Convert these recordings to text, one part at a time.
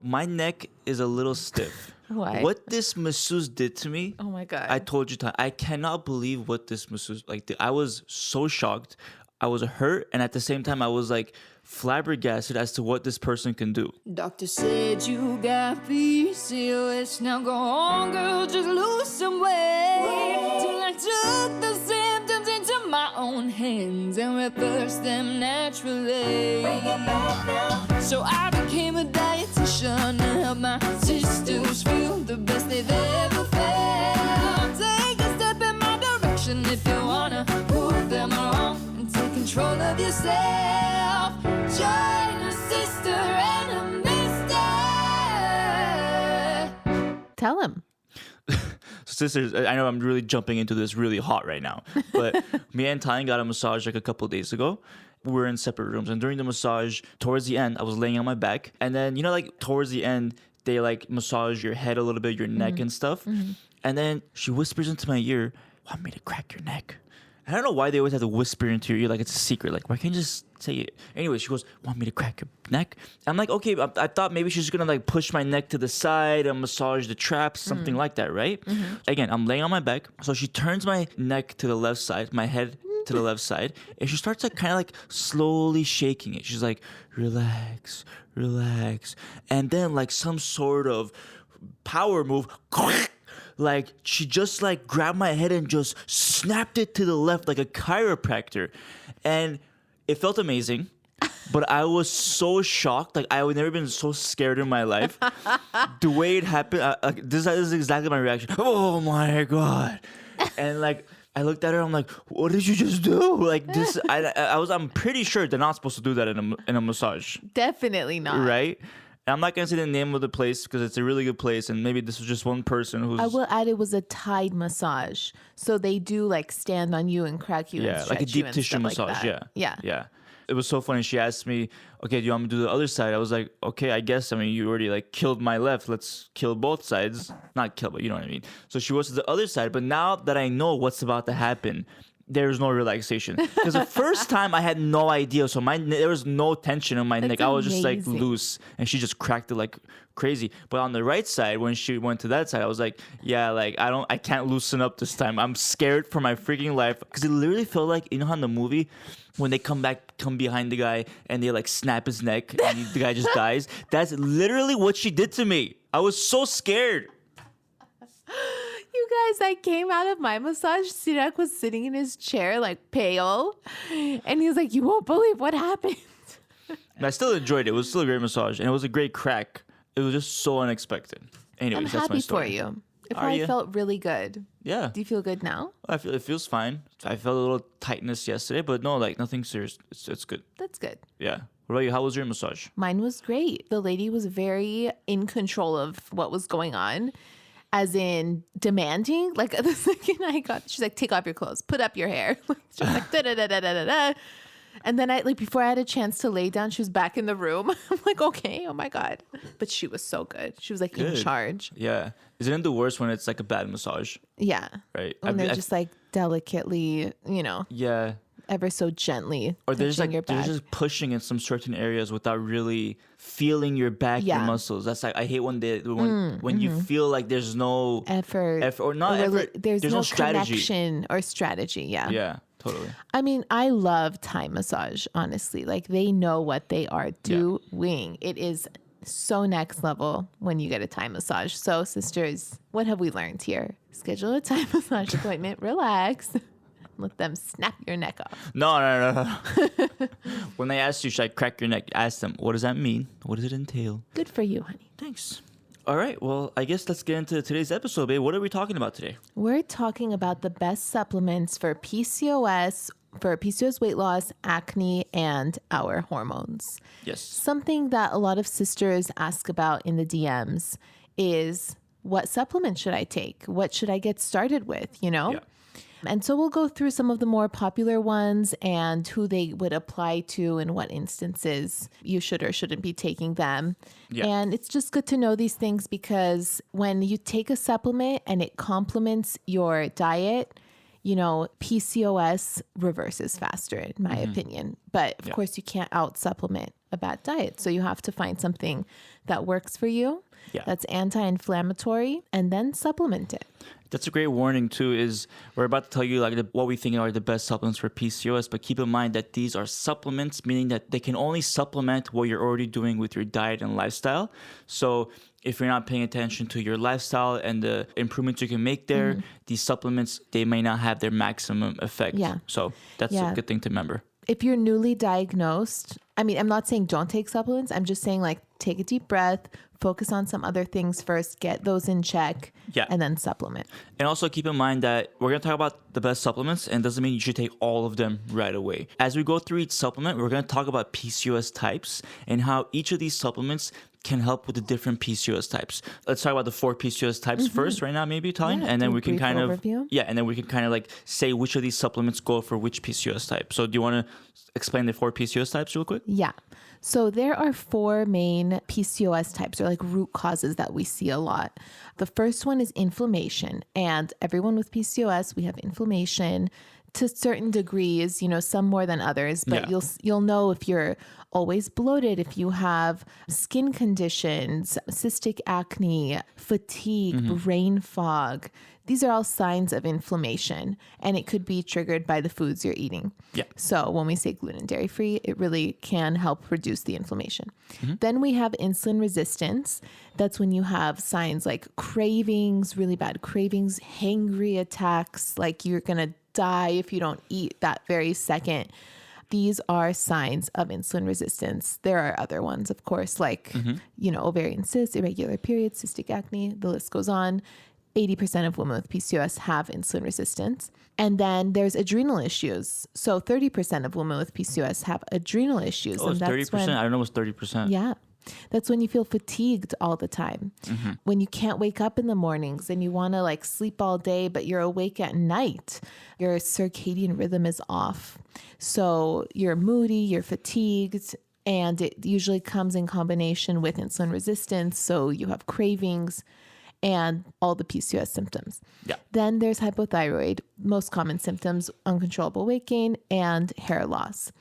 My neck is a little stiff. Why? What this masseuse did to me. Oh my God. I told you, I cannot believe what this masseuse did. I was so shocked. I was hurt, and at the same time, I was like flabbergasted as to what this person can do. Doctor said you got PCOS. Now go on, girl, just lose some weight. Till I took the symptoms into my own hands and reversed them naturally. So I became a dietitian to help my sisters feel the best they've ever felt. Take a step in my direction if you wanna prove them wrong and take control of yourself. Join a sister and a mister. Tell him. So sisters, I know I'm really jumping into this really hot right now, but me and Tyne got a massage like a couple of days ago. We were in separate rooms, and during the massage, towards the end, I was laying on my back, and then like towards the end, they like massage your head a little bit, your neck and stuff, and then she whispers into my ear, "Want me to crack your neck?" I don't know why they always have to whisper into your ear like it's a secret. Like, why can't you just say it? Anyway, she goes, "Want me to crack your neck?" I'm like, okay, I thought maybe she's gonna like push my neck to the side and massage the traps, something like that, right? Again, I'm laying on my back. So she turns my neck to the left side, my head to the left side, and she starts like kind of like slowly shaking it. She's like, "Relax, relax." And then like some sort of power move, like she just like grabbed my head and just snapped it to the left like a chiropractor, and it felt amazing. But I was so shocked. Like, I've never been so scared in my life. The way it happened, this is exactly my reaction. Oh my God. And like, I looked at her. I'm like, "What did you just do?" Like this, I'm pretty sure they're not supposed to do that in a massage, Definitely not. right? And I'm not gonna say the name of the place because it's a really good place, and maybe this was just one person who's. I will add it was a Tide massage, so they do like stand on you and crack you. Yeah, and like a stretch you deep and tissue stuff like massage. that. Yeah. It was so funny. She asked me, "Okay, do you want me to do the other side?" I was like, "Okay, I guess. I mean, you already like killed my left. Let's kill both sides. Not kill, but you know what I mean." So she goes to the other side. But now that I know what's about to happen, there's no relaxation. Because the first time I had no idea, so there was no tension in my neck. I was just like amazing. loose, and she just cracked it like crazy. But on the right side, when she went to that side, I was like, "Yeah, like I can't loosen up this time. I'm scared for my freaking life." Because it literally felt like, you know how in the movie when they come behind the guy and they like snap his neck and the guy just dies. That's literally what she did to me. I was so scared. You guys, I came out of my massage. Sirak was sitting in his chair, like pale, and he was like, "You won't believe what happened." And I still enjoyed it. It was still a great massage, and it was a great crack. It was just so unexpected. Anyways, I'm that's my happy for story. you. It Are probably you? felt really good. Yeah. Do you feel good now? It feels fine. I felt a little tightness yesterday, but no, like nothing serious. It's good. That's good. Yeah. What about you? How was your massage? Mine was great. The lady was very in control of what was going on, as in demanding. Like the second she's like, "Take off your clothes, put up your hair." She was like, "Da da da da da da." And then before I had a chance to lay down, she was back in the room. I'm like, "Okay, oh my God." But she was so good. She was like in Good. charge. Yeah. Isn't it the worst when it's like a bad massage? Yeah. Right. When they're just like delicately, Yeah. ever so gently Or they're just touching like your they're back. just pushing in some certain areas without really feeling your back, your Yeah. muscles. That's like I hate when when you feel like there's no effort or not effort. There's no strategy. connection or strategy. Yeah. Yeah, totally. I mean, I love Thai massage, honestly. Like, they know what they are doing. It is so next level when you get a Thai massage. So, sisters, what have we learned here? Schedule a Thai massage appointment, relax, let them snap your neck off. No. When they ask you, should I crack your neck? Ask them, what does that mean? What does it entail? Good for you, honey. Thanks. All right. Well, I guess let's get into today's episode, babe. What are we talking about today? We're talking about the best supplements for PCOS, weight loss, acne, and our hormones. Yes. Something that a lot of sisters ask about in the DMs is, what supplement should I take? What should I get started with, Yeah. And so we'll go through some of the more popular ones and who they would apply to and what instances you should or shouldn't be taking them. Yeah. And it's just good to know these things because when you take a supplement and it complements your diet, PCOS reverses faster, in my opinion. But of course, you can't out supplement a bad diet. So you have to find something that works for you, that's anti-inflammatory, and then supplement it. That's a great warning too, is we're about to tell you like what we think are the best supplements for PCOS, but keep in mind that these are supplements, meaning that they can only supplement what you're already doing with your diet and lifestyle. So if you're not paying attention to your lifestyle and the improvements you can make there, these supplements, they may not have their maximum effect. Yeah. So that's a good thing to remember. If you're newly diagnosed, I mean, I'm not saying don't take supplements. I'm just saying like take a deep breath, focus on some other things first, get those in check, and then supplement. And also keep in mind that we're going to talk about the best supplements, and it doesn't mean you should take all of them right away. As we go through each supplement, we're going to talk about PCOS types and how each of these supplements can help with the different PCOS types. Let's talk about the 4 PCOS types first right now, maybe, Tanya, and then we can kind of and then we can kind of like say which of these supplements go for which PCOS type. So do you want to explain the 4 PCOS types real quick? Yeah. So there are 4 main PCOS types, or like root causes that we see a lot. The first one is inflammation, and everyone with PCOS, we have inflammation to certain degrees, you know, some more than others, but you'll know if you're always bloated, if you have skin conditions, cystic acne, fatigue, brain fog. These are all signs of inflammation, and it could be triggered by the foods you're eating. Yeah. So when we say gluten and dairy free, it really can help reduce the inflammation. Then we have insulin resistance. That's when you have signs like cravings, really bad cravings, hangry attacks, like you're going to die if you don't eat that very second. These are signs of insulin resistance. There are other ones, of course, like, you know, ovarian cysts, irregular periods, cystic acne, the list goes on. 80% of women with PCOS have insulin resistance. And then there's adrenal issues. So 30% of women with PCOS have adrenal issues. Oh, it's 30%? I don't know what's 30%. Yeah. That's when you feel fatigued all the time. When you can't wake up in the mornings and you want to like sleep all day, but you're awake at night. Your circadian rhythm is off. So you're moody, you're fatigued, and it usually comes in combination with insulin resistance. So you have cravings and all the PCOS symptoms. Yeah. Then there's hypothyroid. Most common symptoms, uncontrollable weight gain and hair loss.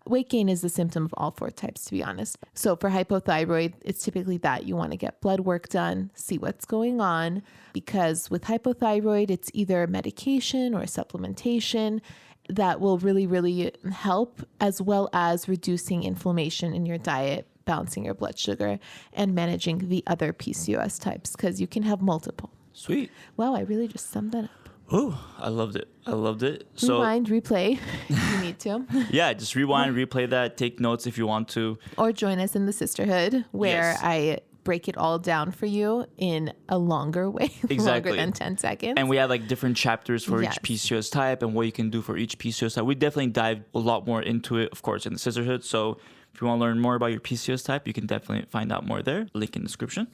Weight gain is the symptom of all 4 types, to be honest. So for hypothyroid, it's typically that you want to get blood work done, see what's going on, because with hypothyroid, it's either medication or supplementation that will really, really help, as well as reducing inflammation in your diet, balancing your blood sugar, and managing the other PCOS types, because you can have multiple. Sweet. Wow, I really just summed that up. Oh, I loved it. I loved it. Rewind, replay if you need to. Yeah, just rewind, replay that, take notes if you want to. Or join us in the sisterhood where I break it all down for you in a longer way, longer than 10 seconds. And we have like different chapters for each PCOS type and what you can do for each PCOS type. We definitely dive a lot more into it, of course, in the sisterhood. So if you want to learn more about your PCOS type, you can definitely find out more there. Link in the description.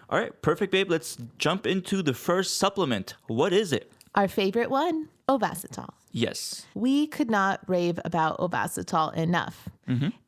All right, perfect, babe. Let's jump into the first supplement. What is it? Our favorite one, Ovasitol. Yes. We could not rave about Ovasitol enough.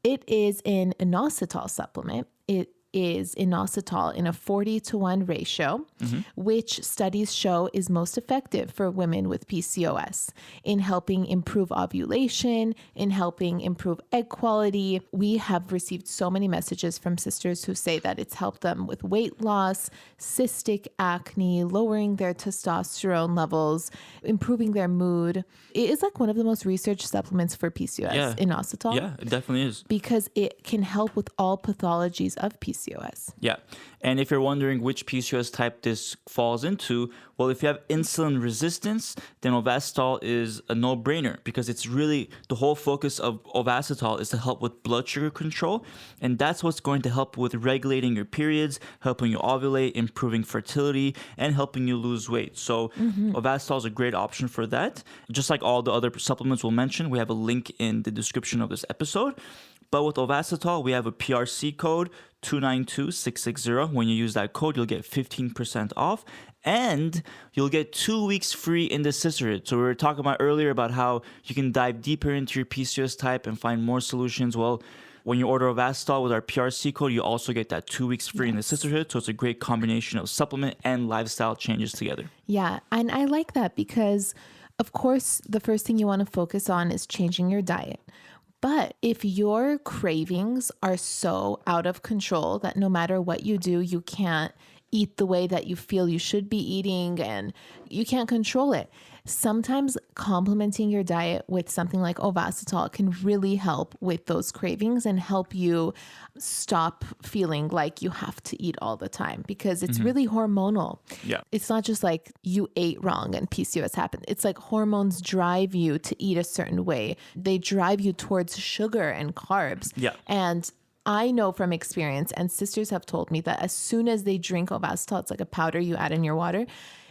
It is an inositol supplement. It is inositol in a 40-to-1 ratio, which studies show is most effective for women with PCOS in helping improve ovulation, in helping improve egg quality. We have received so many messages from sisters who say that it's helped them with weight loss, cystic acne, lowering their testosterone levels, improving their mood. It is like one of the most researched supplements for PCOS, inositol. Yeah, it definitely is. Because it can help with all pathologies of PCOS. Yeah. And if you're wondering which PCOS type this falls into, well, if you have insulin resistance, then Ovasitol is a no-brainer, because it's really the whole focus of Ovasitol is to help with blood sugar control. And that's what's going to help with regulating your periods, helping you ovulate, improving fertility, and helping you lose weight. So Ovasitol is a great option for that. Just like all the other supplements we'll mention, we have a link in the description of this episode. But with Ovasitol, we have a PRC code 292660. When you use that code, you'll get 15% off, and you'll get 2 weeks free in the sisterhood. So we were talking about earlier about how you can dive deeper into your PCOS type and find more solutions. Well, when you order Ovasitol with our PRC code, you also get that 2 weeks free in the sisterhood. So it's a great combination of supplement and lifestyle changes together. Yeah, and I like that because, of course, the first thing you want to focus on is changing your diet. But if your cravings are so out of control that no matter what you do, you can't eat the way that you feel you should be eating and you can't control it, sometimes complementing your diet with something like Ovasitol can really help with those cravings and help you stop feeling like you have to eat all the time, because it's really hormonal. Yeah. It's not just like you ate wrong and PCOS happened. It's like hormones drive you to eat a certain way. They drive you towards sugar and carbs. Yeah. And I know from experience, and sisters have told me that as soon as they drink Ovasitol, it's like a powder you add in your water.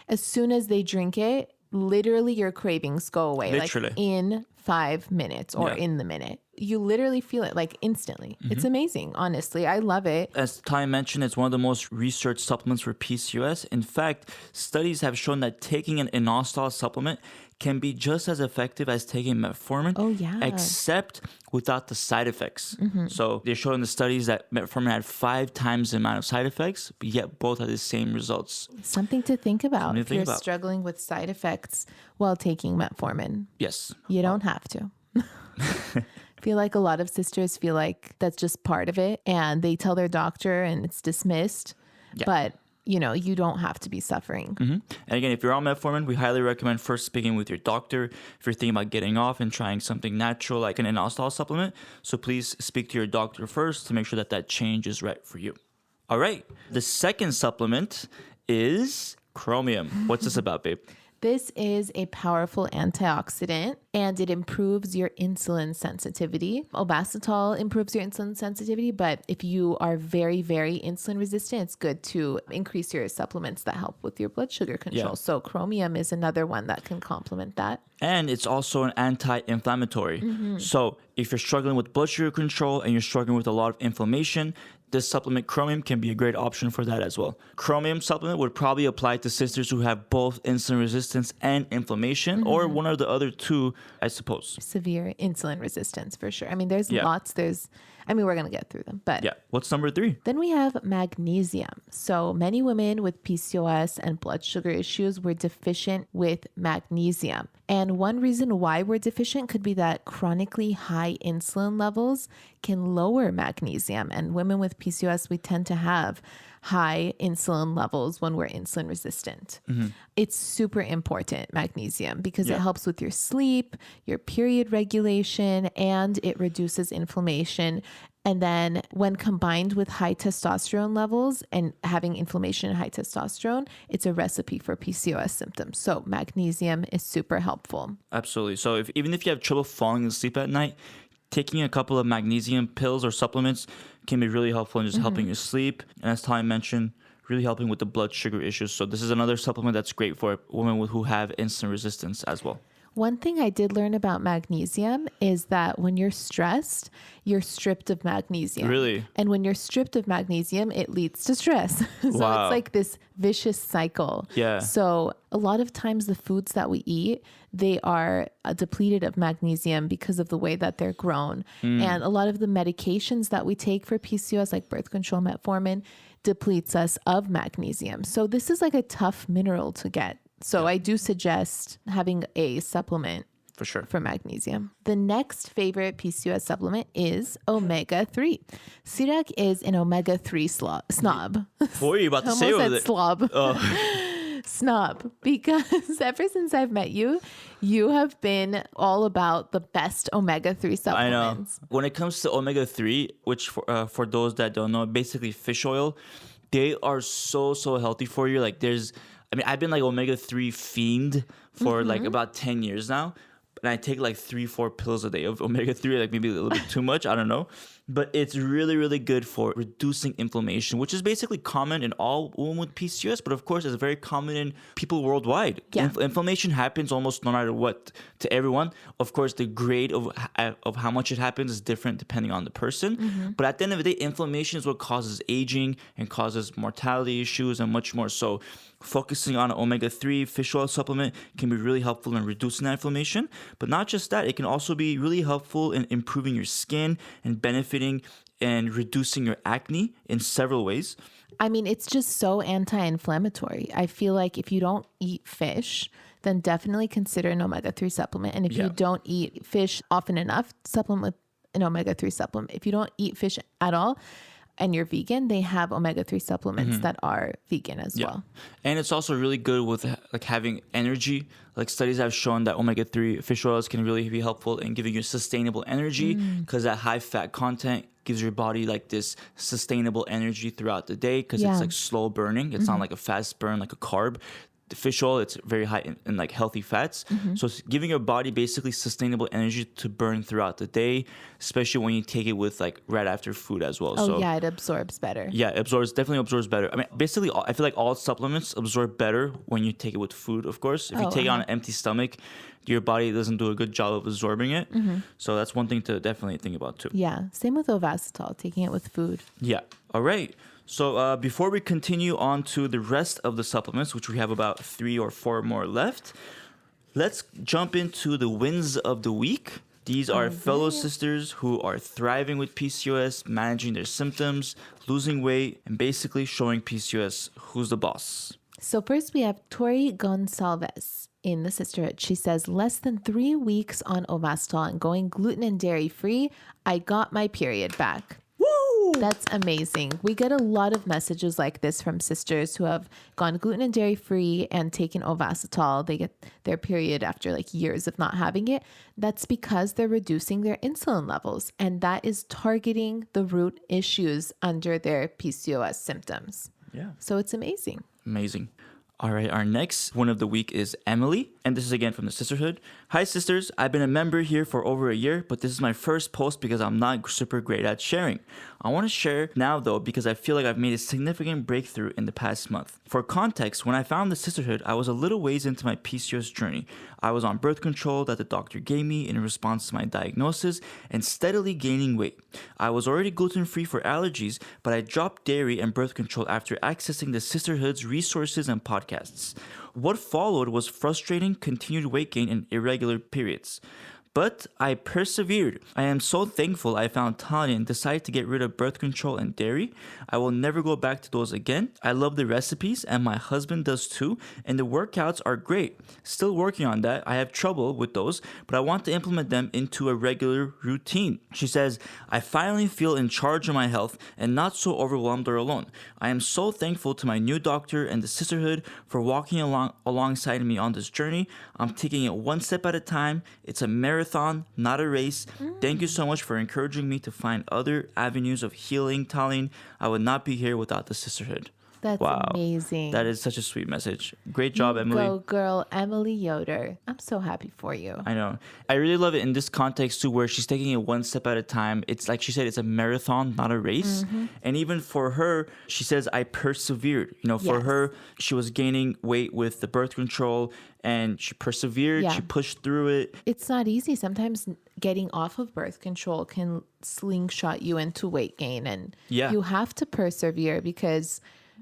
As soon as they drink it, literally your cravings go away. Literally. Like in 5 minutes or in the minute. You literally feel it like instantly. It's amazing. Honestly, I love it. As Ty mentioned, it's one of the most researched supplements for PCOS. In fact, studies have shown that taking an inositol supplement can be just as effective as taking metformin. Oh, yeah. Except without the side effects. So they showed in the studies that metformin had 5 times the amount of side effects, but yet both had the same results. Something to think about Something to if think you're about. struggling with side effects while taking metformin. Yes. You don't have to. I feel like a lot of sisters feel like that's just part of it and they tell their doctor and it's dismissed. Yeah. But, you know, you don't have to be suffering. And again, if you're on metformin, we highly recommend first speaking with your doctor if you're thinking about getting off and trying something natural like an inositol supplement. So please speak to your doctor first to make sure that that change is right for you. All right. The second supplement is chromium. What's this about, babe? This is a powerful antioxidant and it improves your insulin sensitivity. Ovasitol improves your insulin sensitivity, but if you are very, very insulin resistant, it's good to increase your supplements that help with your blood sugar control. Yeah. So chromium is another one that can complement that. And it's also an anti-inflammatory. So if you're struggling with blood sugar control and you're struggling with a lot of inflammation, this supplement chromium can be a great option for that as well. Chromium supplement would probably apply to sisters who have both insulin resistance and inflammation, or one or the other two, I suppose. Severe insulin resistance for sure. I mean, there's Yeah. lots. We're going to get through them, but Yeah. What's number 3? then we have magnesium. So many women with PCOS and blood sugar issues were deficient with magnesium. And one reason why we're deficient could be that chronically high insulin levels can lower magnesium. And women with PCOS, we tend to have high insulin levels when we're insulin resistant. It's super important, magnesium, because it helps with your sleep, your period regulation, and it reduces inflammation. And then when combined with high testosterone levels and having inflammation and high testosterone, it's a recipe for PCOS symptoms. So magnesium is super helpful. Absolutely. So even if you have trouble falling asleep at night, taking a couple of magnesium pills or supplements can be really helpful in just helping you sleep. And as Ty mentioned, really helping with the blood sugar issues. So this is another supplement that's great for women who have insulin resistance as well. One thing I did learn about magnesium is that when you're stressed, you're stripped of magnesium. Really? And when you're stripped of magnesium, it leads to stress. So Wow. it's like this vicious cycle. Yeah. So a lot of times the foods that we eat, they are depleted of magnesium because of the way that they're grown. And a lot of the medications that we take for PCOS, like birth control, metformin, depletes us of magnesium. So this is like a tough mineral to get. So I do suggest having a supplement For sure. for magnesium. The next favorite PCOS supplement is omega-3. Sirak is an omega-3 snob. What were you about to say Almost over said there? slob. Oh. Snob. Because ever since I've met you, you have been all about the best omega-3 I know. supplements. When it comes to omega-3, which for those that don't know, basically fish oil, they are so healthy for you. Like I've been like omega-3 fiend for like about 10 years now. And I take like 3-4 pills a day of omega-3, like maybe a little bit too much. I don't know. But it's really, really good for reducing inflammation, which is basically common in all women with PCOS. But of course, it's very common in people worldwide. Yeah. Inflammation happens almost no matter what to everyone. Of course, the grade of how much it happens is different depending on the person. But at the end of the day, inflammation is what causes aging and causes mortality issues and much more. So focusing on omega-3 fish oil supplement can be really helpful in reducing that inflammation. But not just that, it can also be really helpful in improving your skin and benefiting and reducing your acne in several ways. I mean, it's just so anti-inflammatory. I feel like if you don't eat fish, then definitely consider an omega-3 supplement. And if Yeah. you don't eat fish often enough, supplement with an omega-3 supplement. If you don't eat fish at all and you're vegan, they have omega-3 supplements that are vegan as well. And it's also really good with like having energy. Like studies have shown that omega-3 fish oils can really be helpful in giving you sustainable energy because that high fat content gives your body like this sustainable energy throughout the day because it's like slow burning. It's not like a fast burn like a carb. The fish oil, it's very high in like healthy fats. So it's giving your body basically sustainable energy to burn throughout the day, especially when you take it with like right after food as well. It absorbs better. Yeah, it definitely absorbs better. I mean, basically, I feel like all supplements absorb better when you take it with food, of course. If you take it on an empty stomach, your body doesn't do a good job of absorbing it. So that's one thing to definitely think about too. Yeah, same with Ovasitol, taking it with food. Yeah. All right. So before we continue on to the rest of the supplements, which we have about 3 or 4 more left, let's jump into the wins of the week. These are fellow sisters who are thriving with PCOS, managing their symptoms, losing weight, and basically showing PCOS who's the boss. So first we have Tori Gonsalves in the sisterhood. She says, less than 3 weeks on Ovasitol and going gluten and dairy free, I got my period back. That's amazing. We get a lot of messages like this from sisters who have gone gluten and dairy free and taken Ovasitol. They get their period after like years of not having it. That's because they're reducing their insulin levels, and that is targeting the root issues under their PCOS symptoms. Yeah. So it's amazing. Amazing. All right, our next one of the week is Emily, and this is again from the sisterhood. Hi, sisters. I've been a member here for over a year, but this is my first post because I'm not super great at sharing. I want to share now, though, because I feel like I've made a significant breakthrough in the past month. For context, when I found the sisterhood, I was a little ways into my PCOS journey. I was on birth control that the doctor gave me in response to my diagnosis and steadily gaining weight. I was already gluten-free for allergies, but I dropped dairy and birth control after accessing the sisterhood's resources and podcasts. What followed was frustrating continued weight gain and irregular periods. But I persevered. I am so thankful I found Tanya and decided to get rid of birth control and dairy. I will never go back to those again. I love the recipes and my husband does too, and the workouts are great. Still working on that. I have trouble with those, but I want to implement them into a regular routine. She says, I finally feel in charge of my health and not so overwhelmed or alone. I am so thankful to my new doctor and the sisterhood for walking alongside me on this journey. I'm taking it one step at a time. It's a marathon, not a race. Thank you so much for encouraging me to find other avenues of healing, Tallene. I would not be here without the sisterhood. That's amazing. That is such a sweet message. Great job, Emily. Go girl, Emily Yoder. I'm so happy for you. I know. I really love it in this context too, where she's taking it one step at a time. It's like she said, it's a marathon, not a race. And even for her, she says, I persevered. You know, for her, she was gaining weight with the birth control and she persevered. Yeah. She pushed through it. It's not easy. Sometimes getting off of birth control can slingshot you into weight gain. And you have to persevere because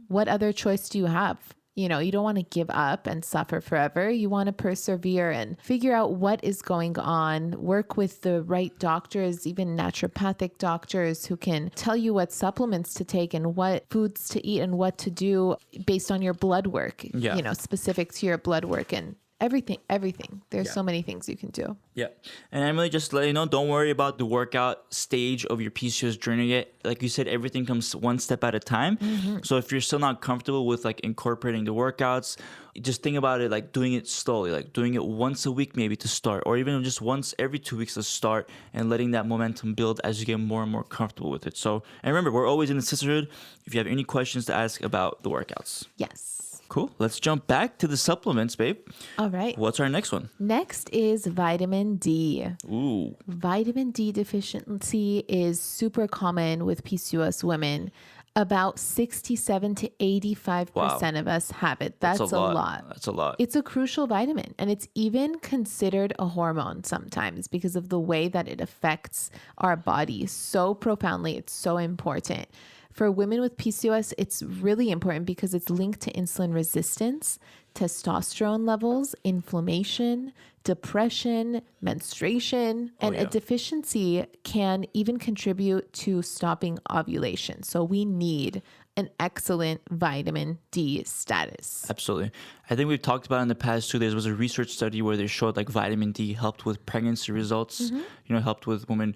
what other choice do you have? You know, you don't want to give up and suffer forever. You want to persevere and figure out what is going on, work with the right doctors, even naturopathic doctors who can tell you what supplements to take and what foods to eat and what to do based on your blood work, you know, specific to your blood work and everything. There's so many things you can do. Yeah. And Emily, just to let you know, don't worry about the workout stage of your PCOS journey yet. Like you said, everything comes one step at a time. So if you're still not comfortable with like incorporating the workouts, just think about it like doing it slowly, like doing it once a week maybe to start, or even just once every 2 weeks to start and letting that momentum build as you get more and more comfortable with it. So, and remember, we're always in the sisterhood if you have any questions to ask about the workouts. Yes. Cool. Let's jump back to the supplements, babe. All right. What's our next one? Next is vitamin D. Ooh. Vitamin D deficiency is super common with PCOS women. About 67 to 85% of us have it. That's a lot. That's a lot. It's a crucial vitamin, and it's even considered a hormone sometimes because of the way that it affects our body so profoundly. It's so important. For women with PCOS, it's really important because it's linked to insulin resistance, testosterone levels, inflammation, depression, menstruation, and a deficiency can even contribute to stopping ovulation. So we need an excellent vitamin D status. Absolutely. I think we've talked about in the past too. There was a research study where they showed like vitamin D helped with pregnancy results, you know, helped with women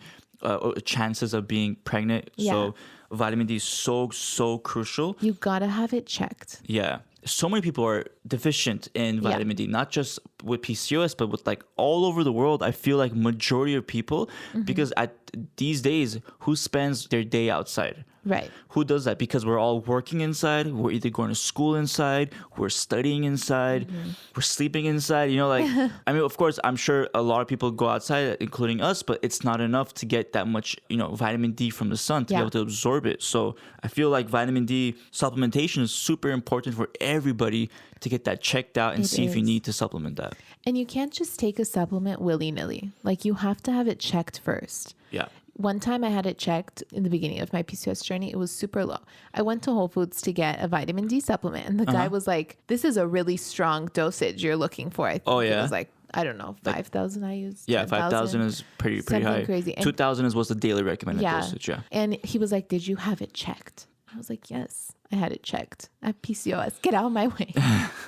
chances of being pregnant. Yeah. So vitamin D is so crucial. You gotta have it checked. Yeah. So many people are deficient in vitamin D, not just with PCOS, but with like all over the world. I feel like majority of people, because at these days, who spends their day outside? Right. Who does that? Because we're all working inside. We're either going to school inside. We're studying inside. We're sleeping inside. You know, like, I mean, of course, I'm sure a lot of people go outside, including us, but it's not enough to get that much, you know, vitamin D from the sun to be able to absorb it. So I feel like vitamin D supplementation is super important for everybody to get that checked out and see if you need to supplement that. And you can't just take a supplement willy-nilly. Like, you have to have it checked first. Yeah. One time I had it checked in the beginning of my PCOS journey. It was super low. I went to Whole Foods to get a vitamin D supplement. And the guy was like, this is a really strong dosage you're looking for. I think it was like, I don't know, 5,000 I used. Yeah, 5,000 is pretty high. Crazy. 2,000 is what's the daily recommended dosage. Yeah. And he was like, did you have it checked? I was like, yes, I had it checked. I have PCOS. Get out of my way.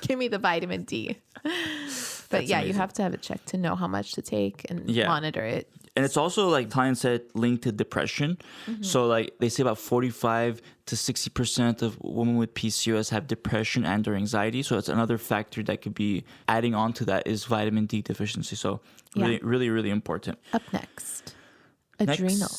Give me the vitamin D. But yeah, you have to have it checked to know how much to take and monitor it. And it's also, like Tanya said, linked to depression. So like they say about 45 to 60% of women with PCOS have depression and or anxiety. So it's another factor that could be adding on to that is vitamin D deficiency. So really important. Up next, adrenal.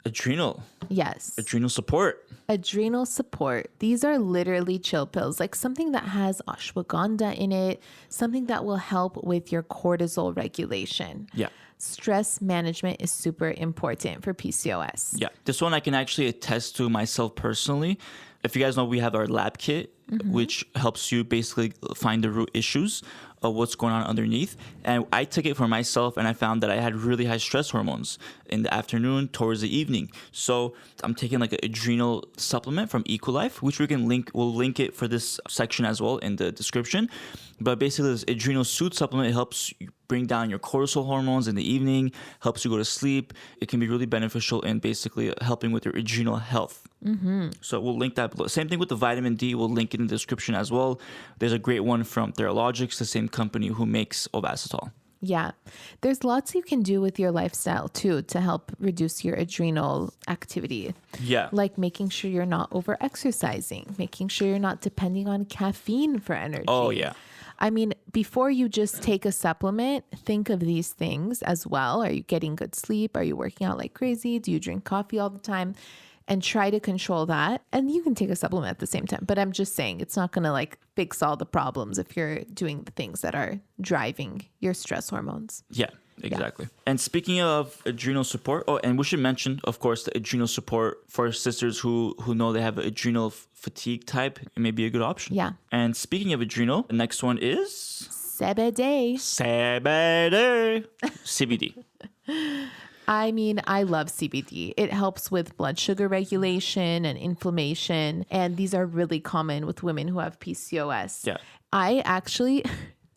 Adrenal. Yes. Adrenal support. Adrenal support. These are literally chill pills, like something that has ashwagandha in it, something that will help with your cortisol regulation. Yeah. Stress management is super important for PCOS. Yeah. This one I can actually attest to myself personally. If you guys know, we have our lab kit, which helps you basically find the root issues of what's going on underneath. And I took it for myself and I found that I had really high stress hormones in the afternoon towards the evening. So I'm taking like an adrenal supplement from Equilife, which we'll link it for this section as well in the description. But basically this adrenal soothe supplement, it helps you bring down your cortisol hormones in the evening, helps you go to sleep. It can be really beneficial in basically helping with your adrenal health. So we'll link that below. Same thing with the vitamin D. We'll link it in the description as well. There's a great one from Theralogics, the same company who makes Ovasitol. Yeah. There's lots you can do with your lifestyle too to help reduce your adrenal activity. Yeah. Like making sure you're not over exercising, making sure you're not depending on caffeine for energy. Oh, yeah. I mean, before you just take a supplement, think of these things as well. Are you getting good sleep? Are you working out like crazy? Do you drink coffee all the time? And try to control that. And you can take a supplement at the same time. But I'm just saying it's not going to like fix all the problems if you're doing the things that are driving your stress hormones. Yeah, exactly. Yeah. And speaking of adrenal support, and we should mention, of course, the adrenal support for sisters who know they have adrenal fatigue type. It may be a good option. Yeah. And speaking of adrenal, the next one is... CBD. CBD. I mean, I love CBD. It helps with blood sugar regulation and inflammation. And these are really common with women who have PCOS. Yeah. I actually,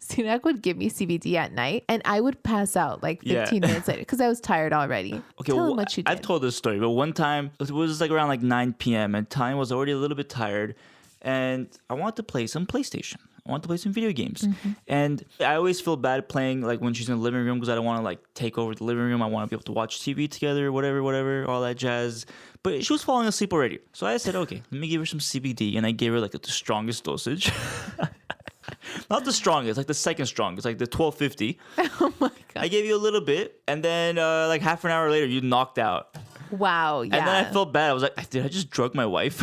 Sinak would give me CBD at night and I would pass out like 15 minutes later because I was tired already. Okay, Tell him what you did. I've told this story, but one time, it was like around like 9 p.m. and Tanya was already a little bit tired. And I wanted to play some PlayStation. I want to play some video games. And I always feel bad playing like when she's in the living room because I don't want to like take over the living room. I want to be able to watch TV together, whatever, all that jazz. But she was falling asleep already. So I said, okay, let me give her some CBD. And I gave her like the strongest dosage. Not the strongest, like the second strongest, like the 1250. Oh my God. I gave you a little bit. And then like half an hour later, you knocked out. Wow. Yeah. And then I felt bad. I was like, did I just drug my wife?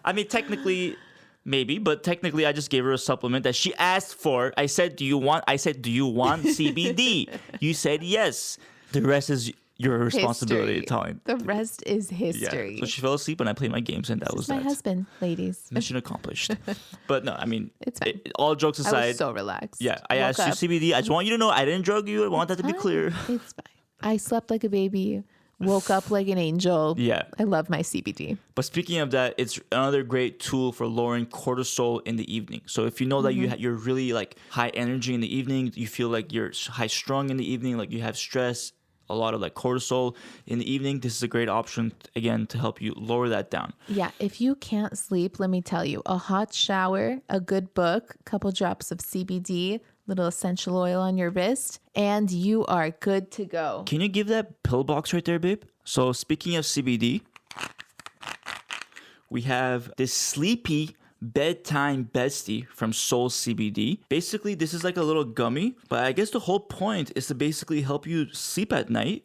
I mean, technically... Maybe, but technically I just gave her a supplement that she asked for. I said, do you want CBD? You said yes. The rest is your responsibility, Tanya. The rest is history. Yeah. So she fell asleep and I played my games and that was my husband, ladies. Mission accomplished. But no, I mean, it's fine. All jokes aside. I was so relaxed. Yeah, I asked you CBD. I just want you to know I didn't drug you. I want that to be clear. It's fine. I slept like a baby. Woke up like an angel. Yeah. I love my CBD. But speaking of that, it's another great tool for lowering cortisol in the evening. So if you know that you're really like high energy in the evening, you feel like you're high strung in the evening, like you have stress, a lot of like cortisol in the evening, this is a great option again to help you lower that down. Yeah. If you can't sleep, let me tell you, a hot shower, a good book, a couple drops of CBD, little essential oil on your wrist, and you are good to go. Can you give that pill box right there, babe? So speaking of CBD, we have this sleepy bedtime bestie from Soul CBD. Basically, this is like a little gummy, but I guess the whole point is to basically help you sleep at night.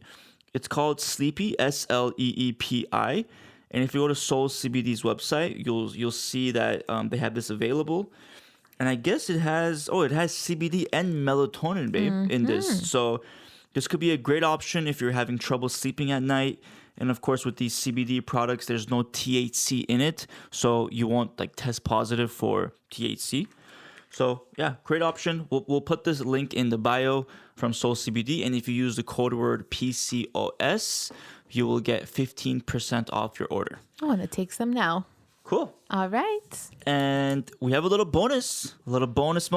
It's called Sleepy, Sleepi. And if you go to Soul CBD's website, you'll see that they have this available. And I guess it has CBD and melatonin, babe, in this. So this could be a great option if you're having trouble sleeping at night. And of course, with these CBD products, there's no THC in it, so you won't like test positive for THC. So yeah, great option. We'll put this link in the bio from Soul CBD, and if you use the code word PCOS, you will get 15% off your order. I want to take some now. Cool. All right. And we have a little bonus. A bonus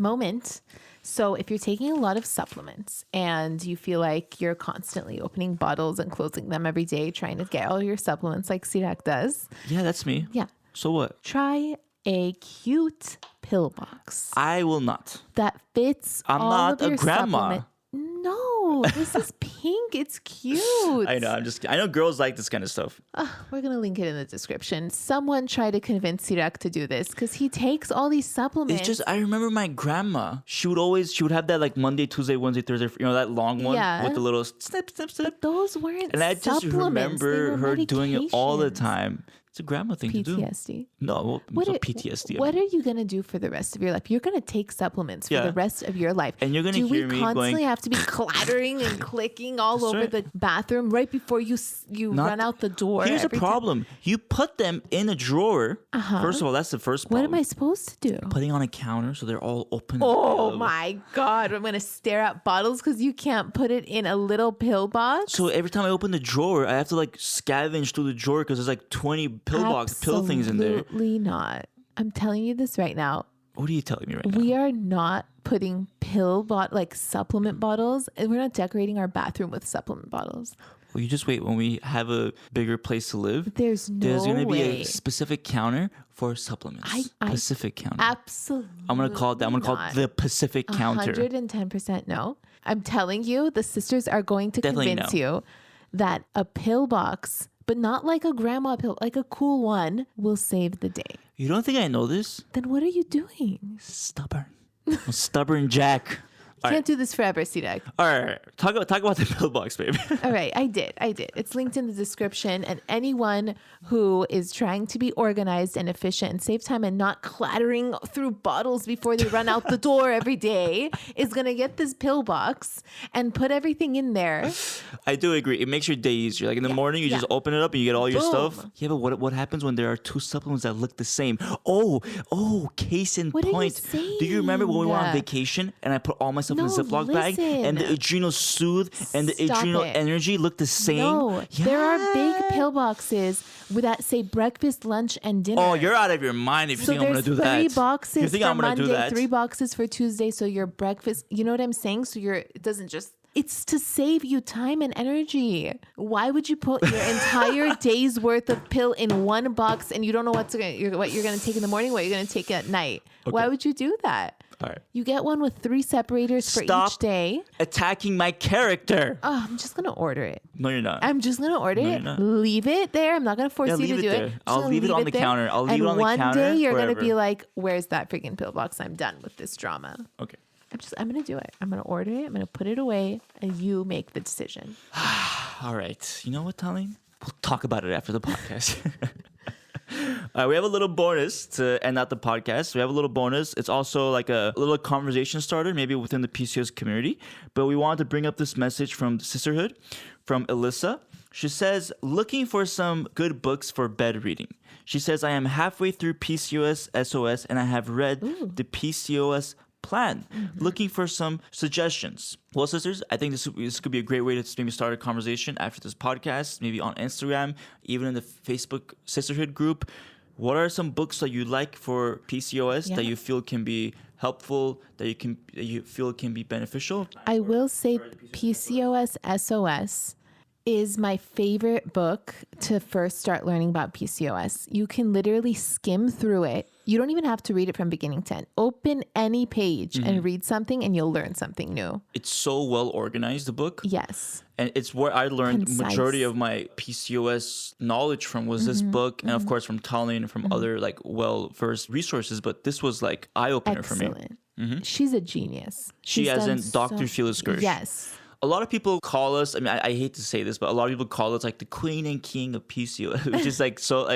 moment. So if you're taking a lot of supplements and you feel like you're constantly opening bottles and closing them every day, trying to get all your supplements like Sirak does. Yeah, that's me. Yeah. So what? Try a cute pill box I will not. that fits I'm all not of your a grandma. supplement. No, this is pink. It's cute. I know. I know girls like this kind of stuff. We're going to link it in the description. Someone tried to convince Sirak to do this because he takes all these supplements. It's just I remember my grandma. She would have that like Monday, Tuesday, Wednesday, Thursday. You know that long one with the little snip, snip, snip. But those weren't And I just supplements. They remember were her doing it all the medications. time. It's a grandma thing to do. PTSD. No, it's not PTSD. What are you going to do for the rest of your life? You're going to take supplements for Yeah. the rest of your life. And you're gonna do hear we me constantly going- have to be clattering and clicking all That's over right. the bathroom right before you Not- run out the door? Here's the every time? problem. You put them in a drawer. First of all, that's the first What problem. am I supposed to do? Putting on a counter so they're all open. Oh my God. I'm going to stare at bottles because you can't put it in a little pill box. So every time I open the drawer, I have to like scavenge through the drawer because there's like 20 pill things in there. Absolutely not. I'm telling you this right now. What are you telling me right now? We are not putting like supplement bottles, and we're not decorating our bathroom with supplement bottles. Well, you just wait. When we have a bigger place to live, There's going to be way. a specific counter for supplements. Pacific counter. Absolutely. I'm going to call it that. I'm going to call it the Pacific counter. 110% no. I'm telling you, the sisters are going to Definitely convince no. you that a pill box, but not like a grandma pill, like a cool one, will save the day. You don't think I know this? Then what are you doing? Stubborn. I'm stubborn Jack. Can't do this forever, Sirak. All right. Talk about the pill box, baby. All right, I did. It's linked in the description. And anyone who is trying to be organized and efficient and save time and not clattering through bottles before they run out the door every day is going to get this pill box and put everything in there. I do agree. It makes your day easier. Like in the morning, you just open it up and you get all your Boom. stuff. Yeah, but what happens when there are two supplements that look the same? Oh, case in What are you point. Do you remember when we were on saying? vacation and I put all my stuff in a No, Ziploc bag and the listen. Adrenal Soothe and the Stop Adrenal it. Energy look the same? No, there are big pill boxes that say breakfast, lunch, and dinner. Oh, you're out of your mind if you So think I'm going there's to do that. 3 boxes You think for I'm going to do Monday, that? 3 boxes for Tuesday. So your breakfast, you know what I'm saying? So it doesn't just, it's to save you time and energy. Why would you put your entire day's worth of pill in one box and you don't know what you're going to take in the morning, what you're going to take at night? Why would you do that? All right. You get one with 3 separators for Stop each day. attacking my character. Oh, I'm just going to order it. No, you're not. I'm just going to order you're it. not. Leave it there. I'm not going to force Yeah, you to leave do it it. there. I'm just I'll gonna leave it on the there. counter. I'll leave and it on the counter one day you're going to forever. be like, where's that freaking pill box? I'm done with this drama. Okay. I'm going to do it. I'm going to order it. I'm going to put it away and you make the decision. All right. You know what, Talene? We'll talk about it after the podcast. We have a little bonus to end out the podcast. We have a little bonus. It's also like a little conversation starter, maybe within the PCOS community. But we wanted to bring up this message from the Sisterhood, from Alyssa. She says, looking for some good books for bed reading. She says, I am halfway through PCOS SOS and I have read the PCOS plan. Looking for some suggestions. Well, sisters, I think this could be a great way to maybe start a conversation after this podcast, maybe on Instagram, even in the Facebook Sisterhood group. What are some books that you like for PCOS that you feel can be helpful, that you feel can be beneficial? I will say PCOS SOS is my favorite book to first start learning about PCOS. You can literally skim through it. You don't even have to read it from beginning to end. Open any page and read something and you'll learn something new. It's so well organized, the book. Yes. And it's where I learned Concise. majority of my PCOS knowledge from was this book, and of course from Tallene and from other like well-versed resources. But this was like eye-opener for me. Excellent. She's a genius. She, She's as done in Dr. Phyllis Gersh. Yes. A lot of people call us, I mean, I hate to say this, but a lot of people call us like the queen and king of PCOS, which is like, so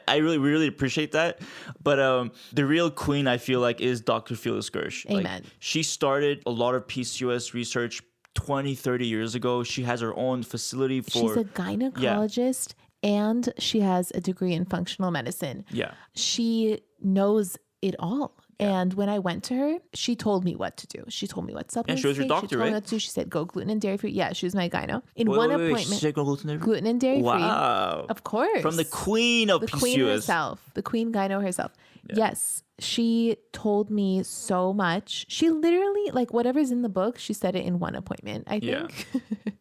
I really appreciate that. But the real queen, I feel like, is Dr. Phyllis Gersh. Amen. Like, she started a lot of PCOS research 20, 30 years ago. She has her own facility for... She's a gynecologist and she has a degree in functional medicine. Yeah. She knows it all. And when I went to her, she told me what to do. She told me what supplements she was your to take. doctor, She told me right? what to do. She said, go gluten and dairy free. Yeah, she was my gyno. In Wait, one wait, wait, appointment, she said go gluten and dairy? gluten and dairy free. Wow. Of course. From the queen of the PCOS. queen herself, the queen gyno herself. Yes, she told me so much. She literally, like, whatever's in the book, she said it in one appointment, I think.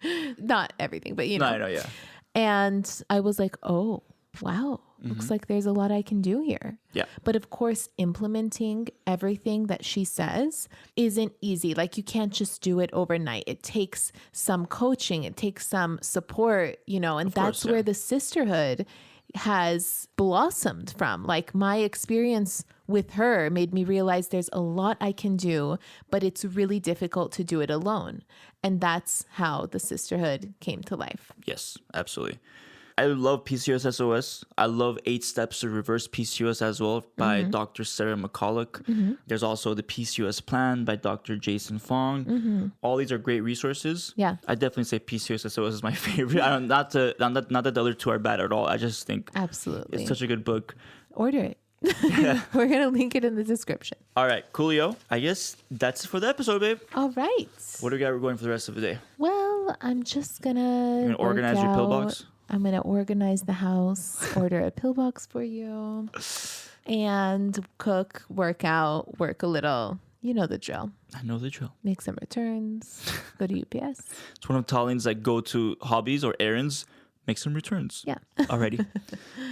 Yeah. Not everything, but you No, know. I know, yeah. And I was like, oh, wow. Looks like there's a lot I can do here. Yeah. But of course, implementing everything that she says isn't easy. Like, you can't just do it overnight. It takes some coaching, it takes some support, you know, and that's where the sisterhood has blossomed from. Like, my experience with her made me realize there's a lot I can do, but it's really difficult to do it alone. And that's how the sisterhood came to life. Yes, absolutely. I love PCOS SOS. I love 8 Steps to Reverse PCOS as well by Dr. Sarah McCulloch. There's also the PCOS Plan by Dr. Jason Fong. All these are great resources. Yeah. I definitely say PCOS SOS is my favorite. I don't, not that the other two are bad at all. I just think Absolutely. it's such a good book. Order it. We're going to link it in the description. All right, coolio. I guess that's it for the episode, babe. All right. What do we got going for the rest of the day? Well, I'm just going to Organize your pill box? I'm going to organize the house, order a pillbox for you, and cook, work out, work a little. You know the drill. I know the drill. Make some returns. Go to UPS. It's one of Tallene's like go-to hobbies or errands. Make some returns. Yeah. Alrighty.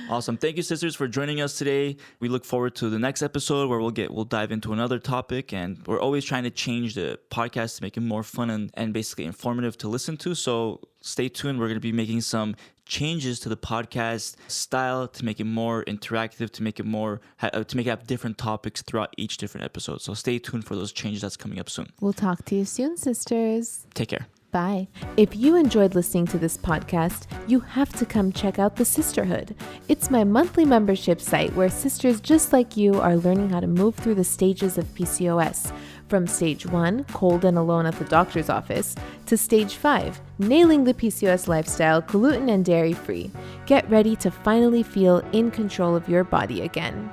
Awesome. Thank you, sisters, for joining us today. We look forward to the next episode where we'll dive into another topic, and we're always trying to change the podcast to make it more fun and basically informative to listen to. So stay tuned. We're going to be making some changes to the podcast style to make it more interactive, to make it have different topics throughout each different episode. So stay tuned for those changes that's coming up soon. We'll talk to you soon, sisters. Take care. Bye. If you enjoyed listening to this podcast, you have to come check out The Sisterhood. It's my monthly membership site where sisters just like you are learning how to move through the stages of PCOS. From stage 1, cold and alone at the doctor's office, to stage 5, nailing the PCOS lifestyle, gluten and dairy free. Get ready to finally feel in control of your body again.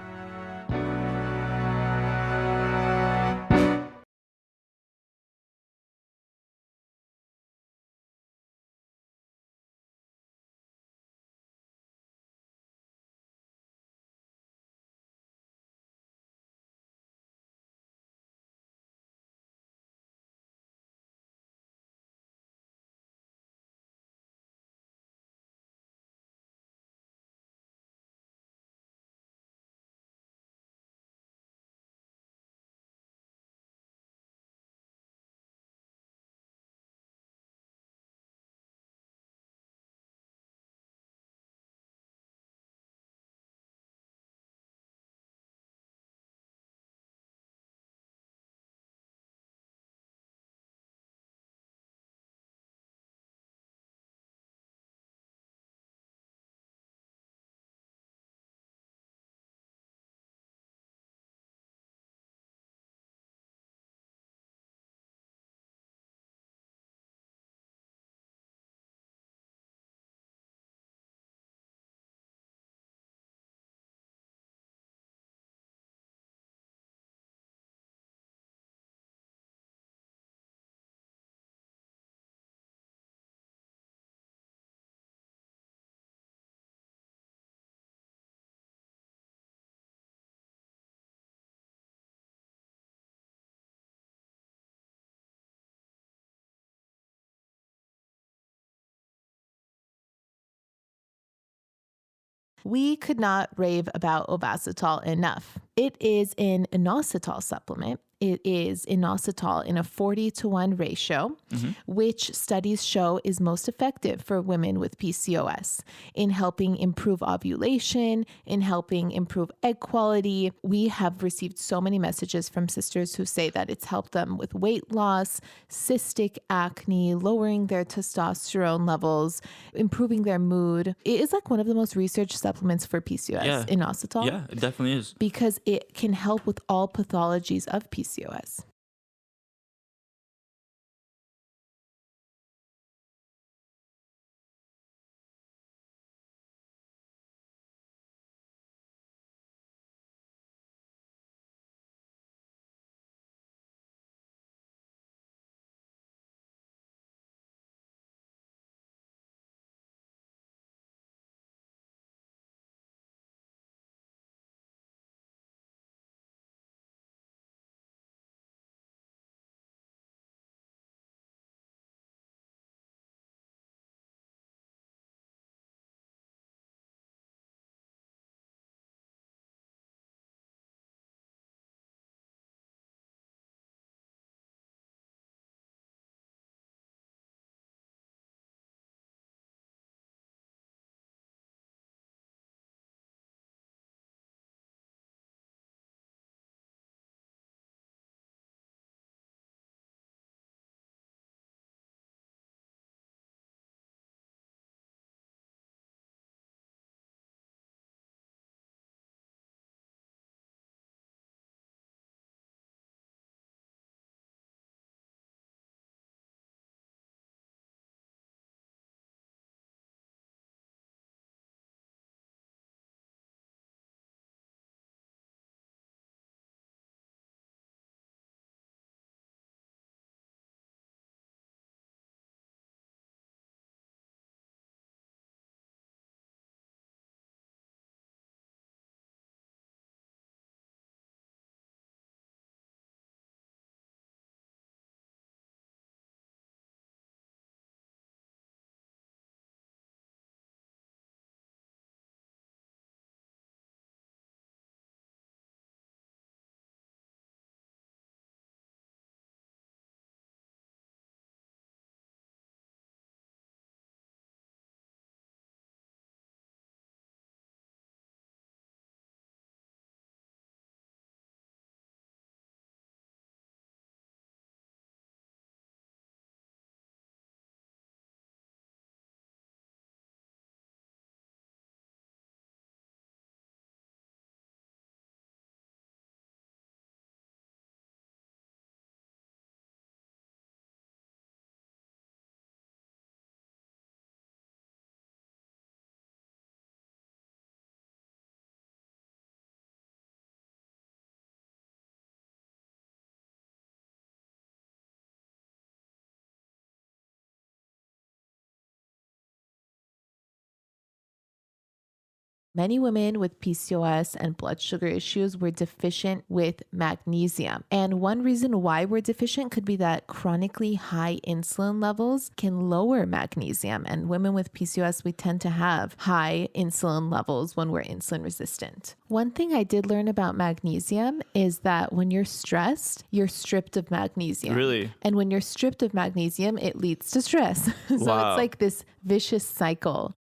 We could not rave about Ovasitol enough. It is an inositol supplement. It is inositol in a 40-to-1 ratio, which studies show is most effective for women with PCOS in helping improve ovulation, in helping improve egg quality. We have received so many messages from sisters who say that it's helped them with weight loss, cystic acne, lowering their testosterone levels, improving their mood. It is like one of the most researched supplements for PCOS, inositol. Yeah, it definitely is. Because it can help with all pathologies of PCOS. Many women with PCOS and blood sugar issues were deficient with magnesium. And one reason why we're deficient could be that chronically high insulin levels can lower magnesium. And women with PCOS, we tend to have high insulin levels when we're insulin resistant. One thing I did learn about magnesium is that when you're stressed, you're stripped of magnesium. Really? And when you're stripped of magnesium, it leads to stress. So it's like this vicious cycle.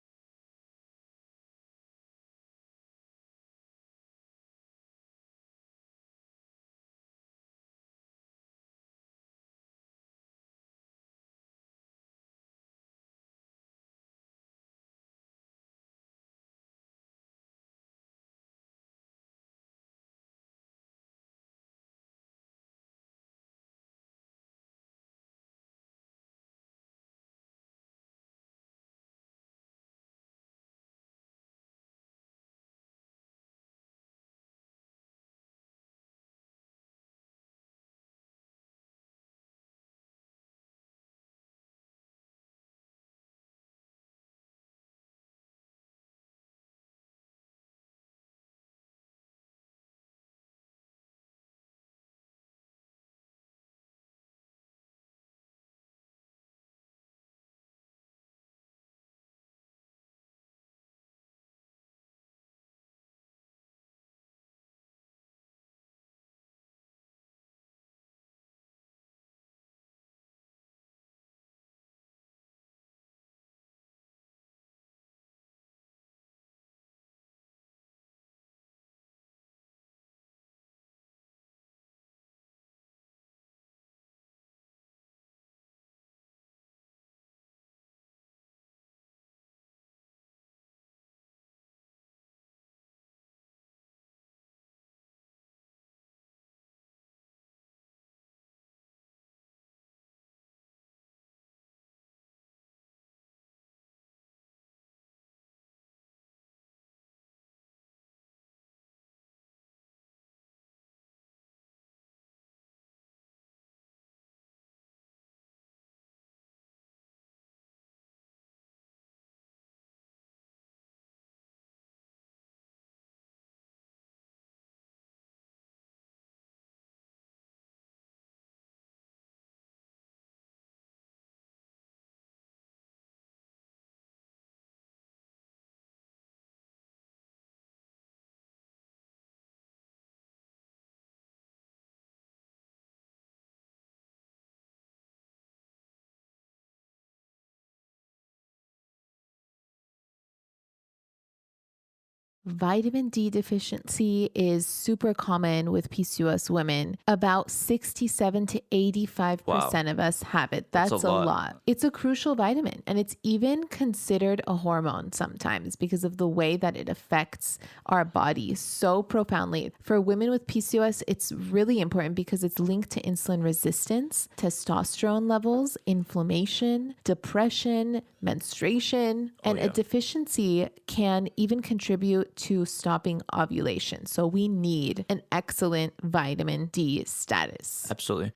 Vitamin D deficiency is super common with PCOS women. About 67 to 85% of us have it. That's a lot. It's a crucial vitamin, and it's even considered a hormone sometimes because of the way that it affects our body so profoundly. For women with PCOS, it's really important because it's linked to insulin resistance, testosterone levels, inflammation, depression, menstruation, and a deficiency can even contribute to stopping ovulation. So we need an excellent vitamin D status. Absolutely.